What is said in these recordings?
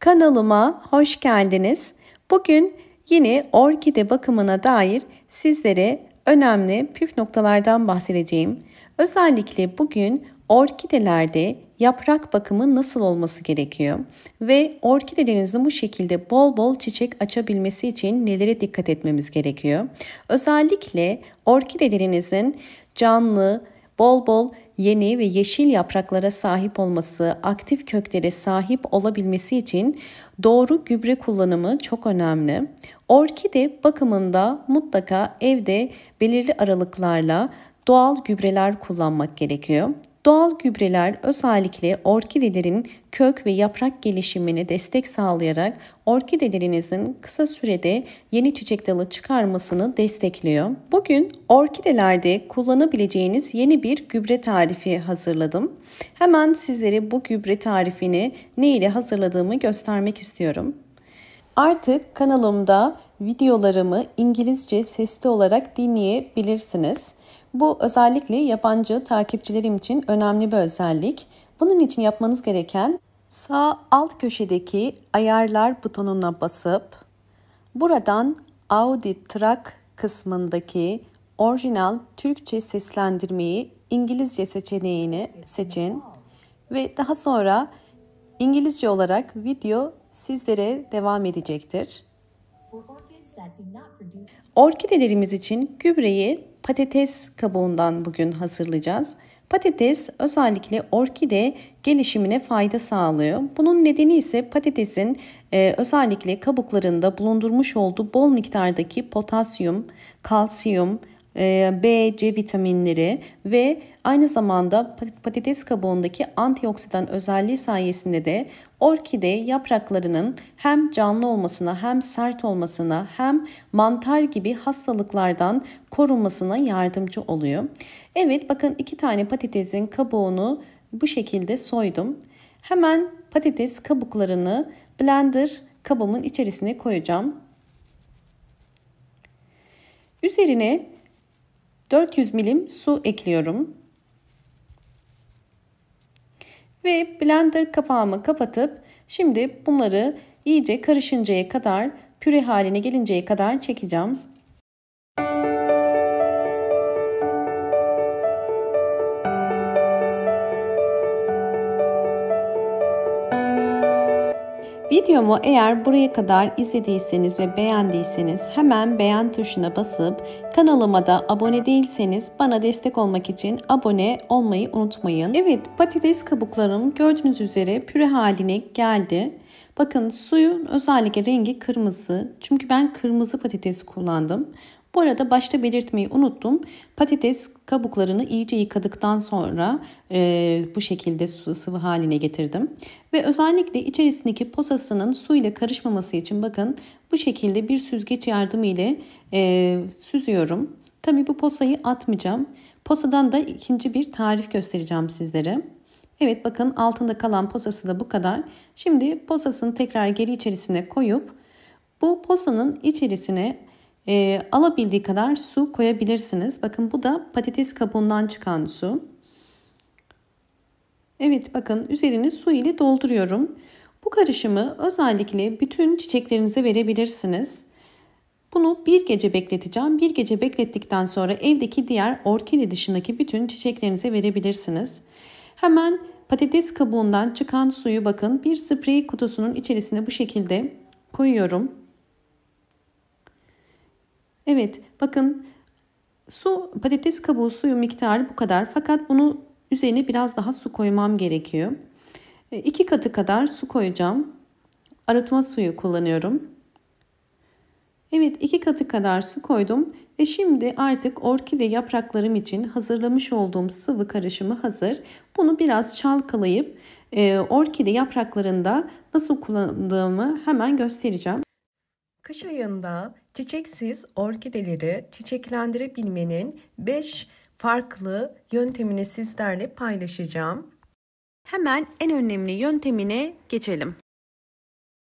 Kanalıma hoş geldiniz. Bugün yine orkide bakımına dair sizlere önemli püf noktalardan bahsedeceğim. Özellikle bugün orkidelerde yaprak bakımı nasıl olması gerekiyor ve orkidelerinizin bu şekilde bol bol çiçek açabilmesi için nelere dikkat etmemiz gerekiyor. Özellikle orkidelerinizin canlı, bol bol yeni ve yeşil yapraklara sahip olması, aktif köklere sahip olabilmesi için doğru gübre kullanımı çok önemli. Orkide bakımında mutlaka evde belirli aralıklarla doğal gübreler kullanmak gerekiyor. Doğal gübreler özellikle orkidelerin kök ve yaprak gelişimine destek sağlayarak orkidelerinizin kısa sürede yeni çiçek dalı çıkarmasını destekliyor. Bugün orkidelerde kullanabileceğiniz yeni bir gübre tarifi hazırladım. Hemen sizlere bu gübre tarifini ne ile hazırladığımı göstermek istiyorum. Artık kanalımda videolarımı İngilizce sesli olarak dinleyebilirsiniz. Bu özellikle yabancı takipçilerim için önemli bir özellik. Bunun için yapmanız gereken sağ alt köşedeki ayarlar butonuna basıp buradan Audio Track kısmındaki orijinal Türkçe seslendirmeyi İngilizce seçeneğini seçin ve daha sonra İngilizce olarak video sizlere devam edecektir. Orkidelerimiz için gübreyi patates kabuğundan bugün hazırlayacağız. Patates özellikle orkide gelişimine fayda sağlıyor. Bunun nedeni ise patatesin özellikle kabuklarında bulundurmuş olduğu bol miktardaki potasyum, kalsiyum, B, C vitaminleri ve aynı zamanda patates kabuğundaki antioksidan özelliği sayesinde de orkide yapraklarının hem canlı olmasına hem sert olmasına hem mantar gibi hastalıklardan korunmasına yardımcı oluyor. Evet, bakın 2 tane patatesin kabuğunu bu şekilde soydum. Hemen patates kabuklarını blender kabımın içerisine koyacağım. Üzerine 400 milim su ekliyorum. Ve blender kapağımı kapatıp şimdi bunları iyice karışıncaya kadar, püre haline gelinceye kadar çekeceğim. Videomu eğer buraya kadar izlediyseniz ve beğendiyseniz hemen beğen tuşuna basıp kanalıma da abone değilseniz bana destek olmak için abone olmayı unutmayın. Evet, patates kabuklarım gördüğünüz üzere püre haline geldi. Bakın suyun özellikle rengi kırmızı. Çünkü ben kırmızı patates kullandım. Bu arada başta belirtmeyi unuttum. Patates kabuklarını iyice yıkadıktan sonra bu şekilde sıvı haline getirdim. Ve özellikle içerisindeki posasının su ile karışmaması için bakın bu şekilde bir süzgeç yardımı ile süzüyorum. Tabii bu posayı atmayacağım. Posadan da ikinci bir tarif göstereceğim sizlere. Evet, bakın altında kalan posası da bu kadar. Şimdi posasını tekrar geri içerisine koyup bu posanın içerisine alabildiği kadar su koyabilirsiniz. Bakın bu da patates kabuğundan çıkan su. Evet, bakın üzerini su ile dolduruyorum. Bu karışımı özellikle bütün çiçeklerinize verebilirsiniz. Bunu bir gece bekleteceğim. Bir gece beklettikten sonra evdeki diğer orkide dışındaki bütün çiçeklerinize verebilirsiniz. Hemen patates kabuğundan çıkan suyu bakın bir sprey kutusunun içerisine bu şekilde koyuyorum. Evet, bakın patates kabuğu suyu miktarı bu kadar. Fakat bunu üzerine biraz daha su koymam gerekiyor. 2 katı kadar su koyacağım. Arıtma suyu kullanıyorum. Evet, 2 katı kadar su koydum ve şimdi artık orkide yapraklarım için hazırlamış olduğum sıvı karışımı hazır. Bunu biraz çalkalayıp orkide yapraklarında nasıl kullandığımı hemen göstereceğim. Kış ayında çiçeksiz orkideleri çiçeklendirebilmenin 5 farklı yöntemini sizlerle paylaşacağım. Hemen en önemli yöntemine geçelim.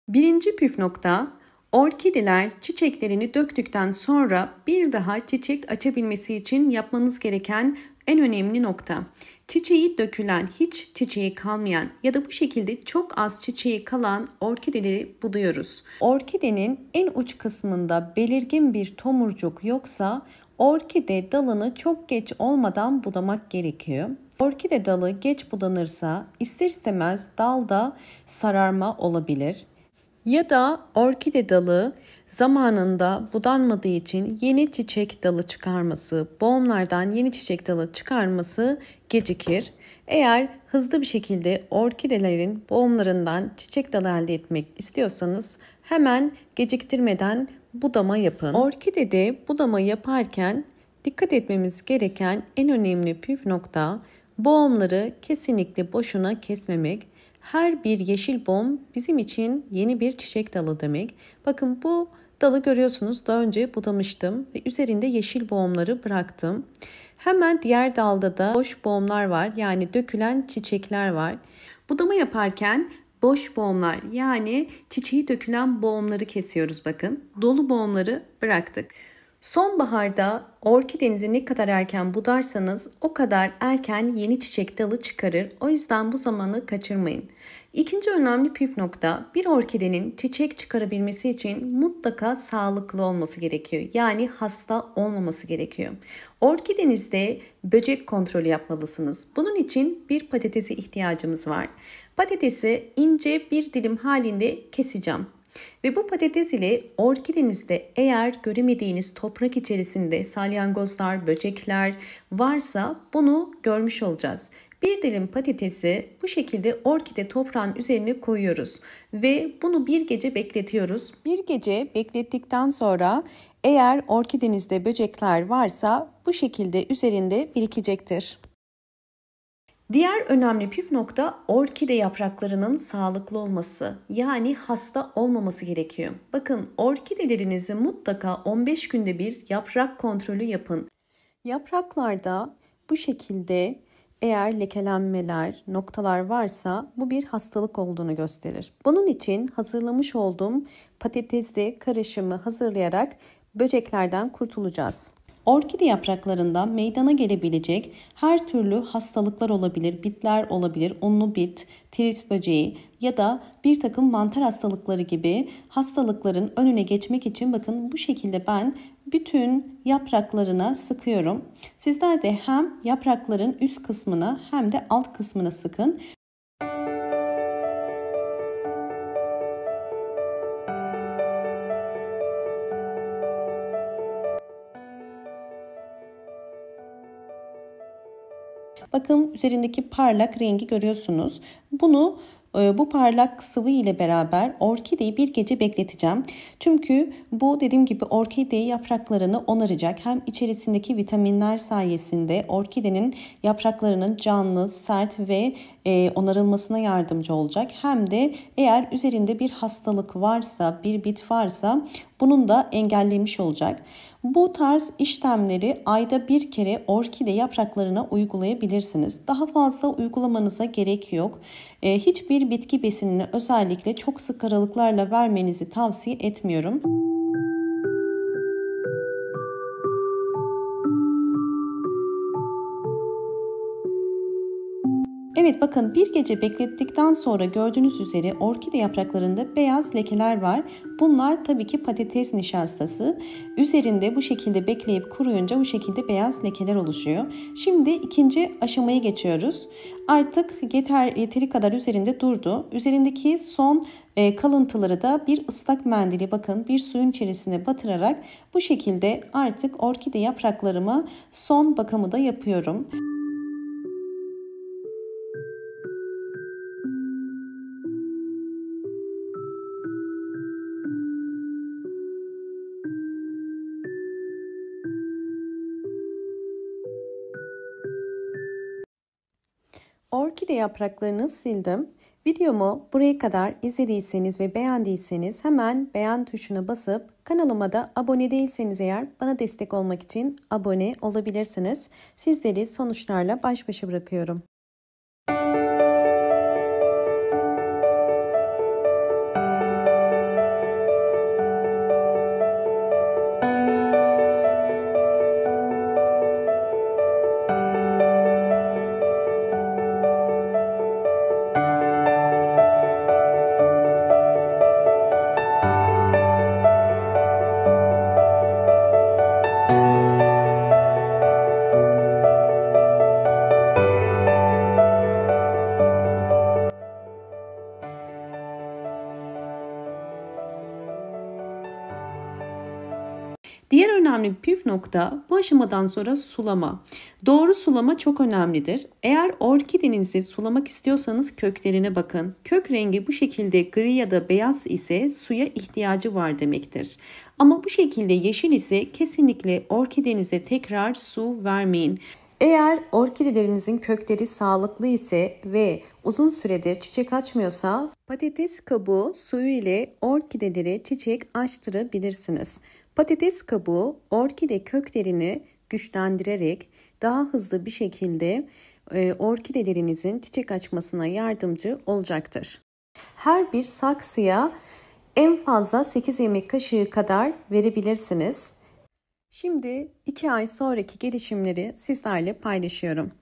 Birinci püf nokta, orkideler çiçeklerini döktükten sonra bir daha çiçek açabilmesi için yapmanız gereken en önemli nokta. Çiçeği dökülen, hiç çiçeği kalmayan ya da bu şekilde çok az çiçeği kalan orkideleri buluyoruz. Orkidenin en uç kısmında belirgin bir tomurcuk yoksa orkide dalını çok geç olmadan budamak gerekiyor. Orkide dalı geç budanırsa ister istemez dalda sararma olabilir. Ya da orkide dalı zamanında budanmadığı için yeni çiçek dalı çıkarması, boğumlardan yeni çiçek dalı çıkarması gecikir. Eğer hızlı bir şekilde orkidelerin boğumlarından çiçek dalı elde etmek istiyorsanız hemen geciktirmeden budama yapın. Orkidede budama yaparken dikkat etmemiz gereken en önemli püf nokta boğumları kesinlikle boşuna kesmemek. Her bir yeşil boğum bizim için yeni bir çiçek dalı demek. Bakın bu dalı görüyorsunuz, daha önce budamıştım ve üzerinde yeşil boğumları bıraktım. Hemen diğer dalda da boş boğumlar var, yani dökülen çiçekler var. Budama yaparken boş boğumlar, yani çiçeği dökülen boğumları kesiyoruz bakın. Dolu boğumları bıraktık. Sonbaharda orkidenizi ne kadar erken budarsanız o kadar erken yeni çiçek dalı çıkarır. O yüzden bu zamanı kaçırmayın. İkinci önemli püf nokta, bir orkidenin çiçek çıkarabilmesi için mutlaka sağlıklı olması gerekiyor. Yani hasta olmaması gerekiyor. Orkidenizde böcek kontrolü yapmalısınız. Bunun için bir patatese ihtiyacımız var. Patatesi ince bir dilim halinde keseceğim. Ve bu patates ile orkidenizde eğer göremediğiniz toprak içerisinde salyangozlar, böcekler varsa bunu görmüş olacağız. Bir dilim patatesi bu şekilde orkide toprağın üzerine koyuyoruz ve bunu bir gece bekletiyoruz. Bir gece beklettikten sonra eğer orkidenizde böcekler varsa bu şekilde üzerinde birikecektir. Diğer önemli püf nokta orkide yapraklarının sağlıklı olması, yani hasta olmaması gerekiyor. Bakın, orkidelerinizi mutlaka 15 günde bir yaprak kontrolü yapın. Yapraklarda bu şekilde eğer lekelenmeler, noktalar varsa bu bir hastalık olduğunu gösterir. Bunun için hazırlamış olduğum patatesli karışımı hazırlayarak böceklerden kurtulacağız. Orkide yapraklarında meydana gelebilecek her türlü hastalıklar olabilir, bitler olabilir, unlu bit, tirit böceği ya da bir takım mantar hastalıkları gibi hastalıkların önüne geçmek için bakın bu şekilde ben bütün yapraklarına sıkıyorum. Sizler de hem yaprakların üst kısmına hem de alt kısmına sıkın. Bakın üzerindeki parlak rengi görüyorsunuz. Bu parlak sıvı ile beraber orkideyi bir gece bekleteceğim. Çünkü bu dediğim gibi orkide yapraklarını onaracak. Hem içerisindeki vitaminler sayesinde orkidenin yapraklarının canlı, sert ve onarılmasına yardımcı olacak. Hem de eğer üzerinde bir hastalık varsa, bir bit varsa bunun da engellemiş olacak. Bu tarz işlemleri ayda bir kere orkide yapraklarına uygulayabilirsiniz. Daha fazla uygulamanıza gerek yok. Hiçbir bitki besinini özellikle çok sık aralıklarla vermenizi tavsiye etmiyorum. Evet, bakın bir gece beklettikten sonra gördüğünüz üzere orkide yapraklarında beyaz lekeler var. Bunlar tabii ki patates nişastası. Üzerinde bu şekilde bekleyip kuruyunca bu şekilde beyaz lekeler oluşuyor. Şimdi ikinci aşamaya geçiyoruz. Artık yeteri kadar üzerinde durdu. Üzerindeki son kalıntıları da bir ıslak mendili bakın bir suyun içerisine batırarak bu şekilde artık orkide yapraklarıma son bakımı da yapıyorum. Orkide yapraklarını sildim. Videomu buraya kadar izlediyseniz ve beğendiyseniz hemen beğen tuşuna basıp kanalıma da abone değilseniz eğer bana destek olmak için abone olabilirsiniz. Sizleri sonuçlarla baş başa bırakıyorum. Diğer önemli bir püf nokta bu aşamadan sonra sulama. Doğru sulama çok önemlidir. Eğer orkidenizi sulamak istiyorsanız köklerine bakın. Kök rengi bu şekilde gri ya da beyaz ise suya ihtiyacı var demektir. Ama bu şekilde yeşil ise kesinlikle orkidenize tekrar su vermeyin. Eğer orkidelerinizin kökleri sağlıklı ise ve uzun süredir çiçek açmıyorsa patates kabuğu suyu ile orkidelere çiçek açtırabilirsiniz. Patates kabuğu orkide köklerini güçlendirerek daha hızlı bir şekilde orkidelerinizin çiçek açmasına yardımcı olacaktır. Her bir saksıya en fazla 8 yemek kaşığı kadar verebilirsiniz. Şimdi 2 ay sonraki gelişimleri sizlerle paylaşıyorum.